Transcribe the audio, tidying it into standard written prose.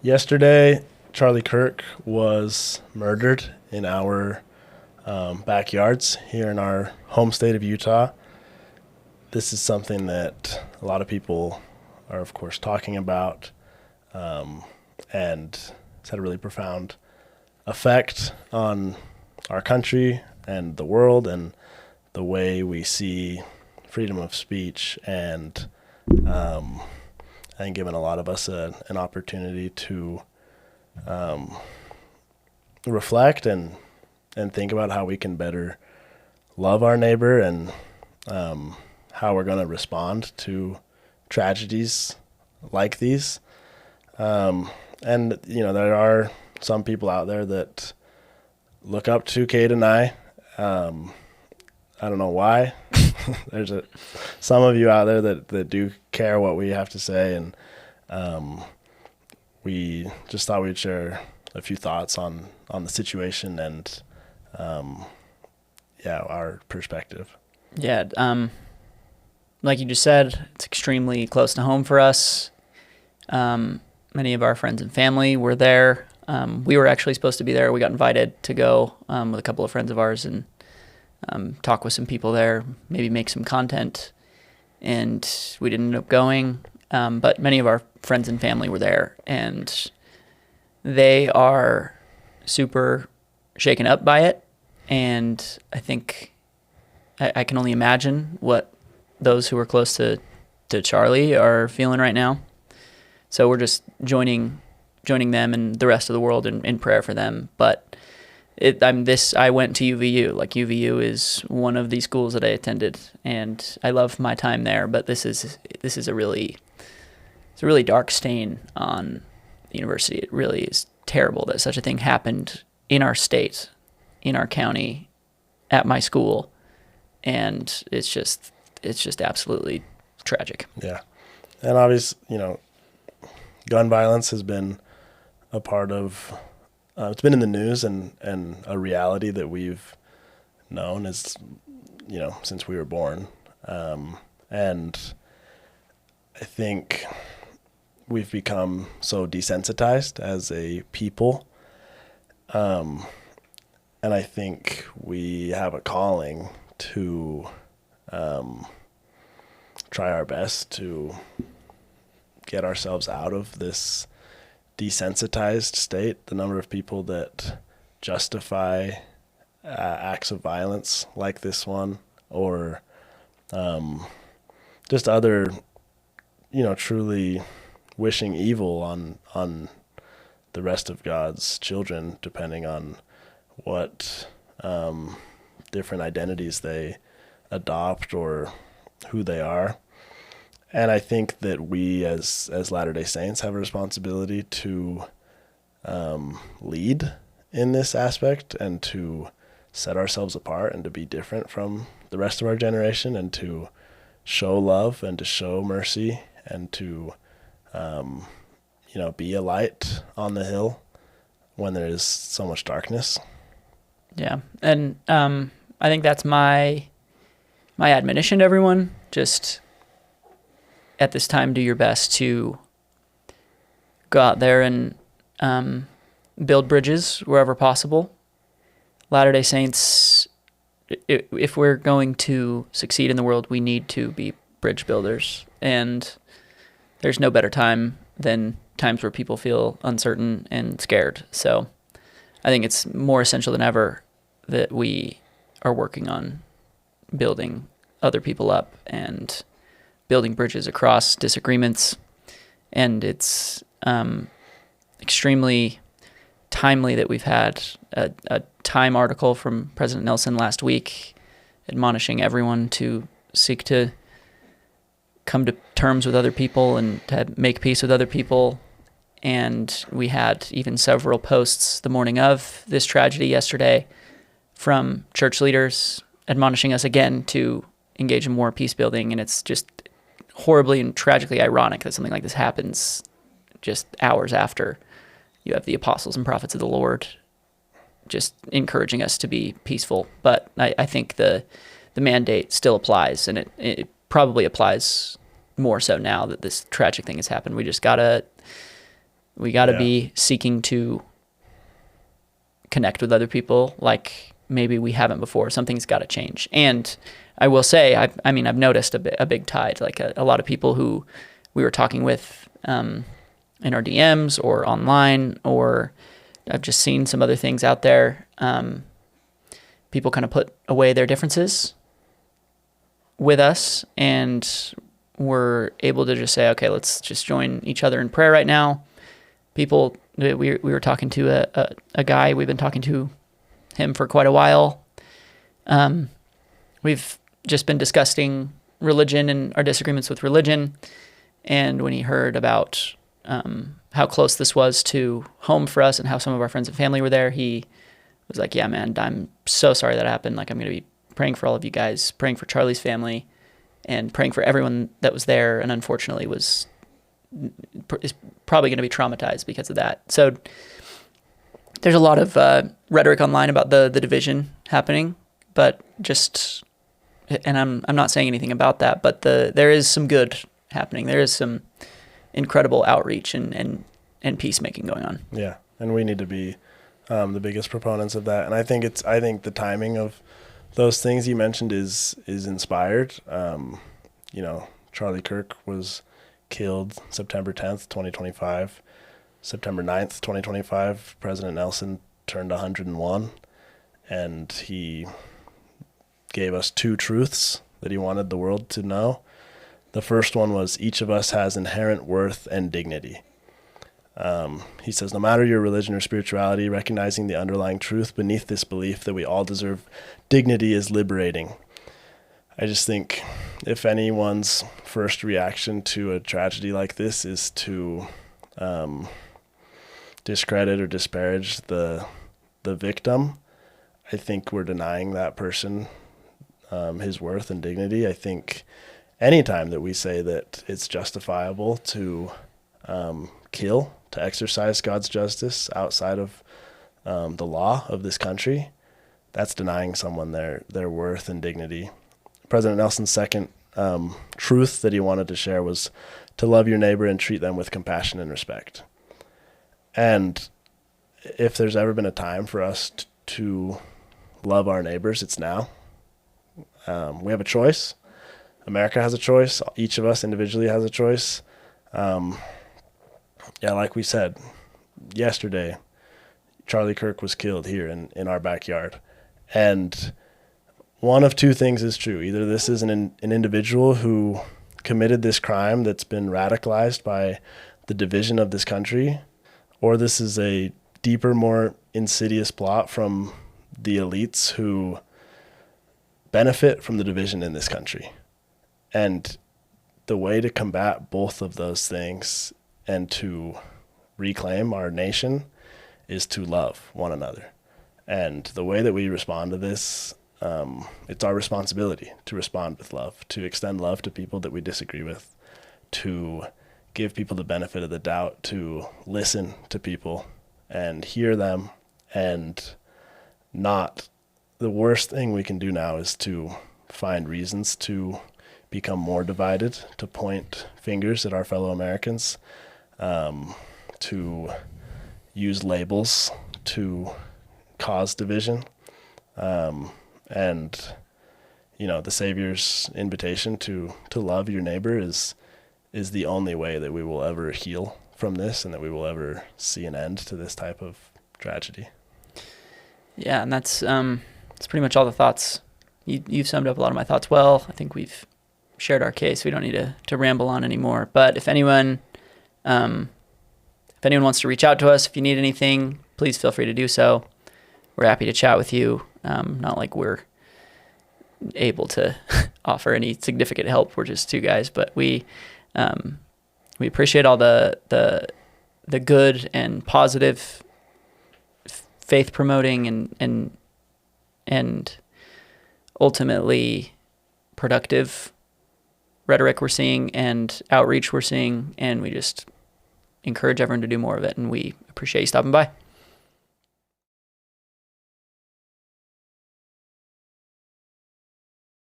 Yesterday, Charlie Kirk was murdered in our backyards here in our home state of Utah. This is something that a lot of people are, of course, talking about, and it's had a really profound effect on our country and the world and the way we see freedom of speech, and I think given a lot of us an opportunity to reflect and think about how we can better love our neighbor, and how we're going to respond to tragedies like these. And, there are some people out there that look up to Cade and I. I don't know why. There's some of you out there that do care what we have to say, and we just thought we'd share a few thoughts on the situation and our perspective. Yeah, like you just said, it's extremely close to home for us. Many of our friends and family were there. We were actually supposed to be there. We got invited to go with a couple of friends of ours and talk with some people there, maybe make some content, and we didn't end up going. But many of our friends and family were there, and they are super shaken up by it. And I think I can only imagine what those who are close to Charlie are feeling right now. So we're just joining them and the rest of the world in prayer for them. But I went to UVU. Like, UVU is one of the schools that I attended, and I love my time there. But this is a really dark stain on the university. It really is terrible that such a thing happened in our state, in our county, at my school, and it's just absolutely tragic. Yeah, and obviously, gun violence has been a part of. It's been in the news and a reality that we've known as, since we were born. And I think we've become so desensitized as a people. And I think we have a calling to try our best to get ourselves out of this desensitized state. The number of people that justify acts of violence like this one, or just other, truly wishing evil on the rest of God's children, depending on what different identities they adopt or who they are. And I think that we as Latter-day Saints have a responsibility to lead in this aspect, and to set ourselves apart, and to be different from the rest of our generation, and to show love and to show mercy, and to be a light on the hill when there is so much darkness. Yeah, and I think that's my admonition to everyone. Just at this time, do your best to go out there and build bridges wherever possible. Latter-day Saints, if we're going to succeed in the world, we need to be bridge builders. And there's no better time than times where people feel uncertain and scared. So I think it's more essential than ever that we are working on building other people up and building bridges across disagreements. And it's extremely timely that we've had a Time article from President Nelson last week admonishing everyone to seek to come to terms with other people and to make peace with other people. And we had even several posts the morning of this tragedy yesterday from church leaders admonishing us again to engage in more peace building. And it's just horribly and tragically ironic that something like this happens just hours after you have the apostles and prophets of the Lord just encouraging us to be peaceful. But I think the mandate still applies, and it probably applies more so now that this tragic thing has happened. We just gotta We got to Yeah. be seeking to connect with other people like maybe we haven't before. Something's got to change. And I will say, I've noticed a big tide, like a lot of people who we were talking with in our DMs or online, or I've just seen some other things out there. People kind of put away their differences with us, and we're able to just say, okay, let's just join each other in prayer right now. People, we were talking to a guy, we've been talking to him for quite a while. We've just been discussing religion and our disagreements with religion. And when he heard about how close this was to home for us and how some of our friends and family were there, he was like, yeah, man, I'm so sorry that happened. Like, I'm going to be praying for all of you guys, praying for Charlie's family, and praying for everyone that was there and unfortunately is probably going to be traumatized because of that. So there's a lot of rhetoric online about the division happening, but just, and I'm not saying anything about that, but there is some good happening. There is some incredible outreach and peacemaking going on. Yeah, and we need to be the biggest proponents of that. And I think the timing of those things you mentioned is inspired. Charlie Kirk was killed September 10th, 2025. September 9th, 2025, President Nelson turned 101, and he gave us two truths that he wanted the world to know. The first one was each of us has inherent worth and dignity. He says, no matter your religion or spirituality, recognizing the underlying truth beneath this belief that we all deserve dignity is liberating. I just think if anyone's first reaction to a tragedy like this is to discredit or disparage the victim, I think we're denying that person his worth and dignity. I think anytime that we say that it's justifiable to kill, to exercise God's justice outside of the law of this country, that's denying someone their worth and dignity. President Nelson's second truth that he wanted to share was to love your neighbor and treat them with compassion and respect. And if there's ever been a time for us to love our neighbors, it's now. We have a choice. America has a choice. Each of us individually has a choice. Like we said, yesterday, Charlie Kirk was killed here in our backyard. And one of two things is true. Either this is an individual who committed this crime that's been radicalized by the division of this country, or this is a deeper, more insidious plot from the elites who benefit from the division in this country. And the way to combat both of those things and to reclaim our nation is to love one another. And the way that we respond to this, it's our responsibility to respond with love, to extend love to people that we disagree with, to give people the benefit of the doubt, to listen to people and hear them. And not, the worst thing we can do now is to find reasons to become more divided, to point fingers at our fellow Americans, to use labels to cause division. And the Savior's invitation to love your neighbor is the only way that we will ever heal from this and that we will ever see an end to this type of tragedy. Yeah, and that's pretty much all the thoughts. You've summed up a lot of my thoughts well. I think we've shared our case. We don't need to ramble on anymore. But if anyone wants to reach out to us, if you need anything, please feel free to do so. We're happy to chat with you. Not like we're able to offer any significant help. We're just two guys, but we appreciate all the good and positive faith promoting and ultimately productive rhetoric we're seeing and outreach we're seeing, and we just encourage everyone to do more of it, and we appreciate you stopping by.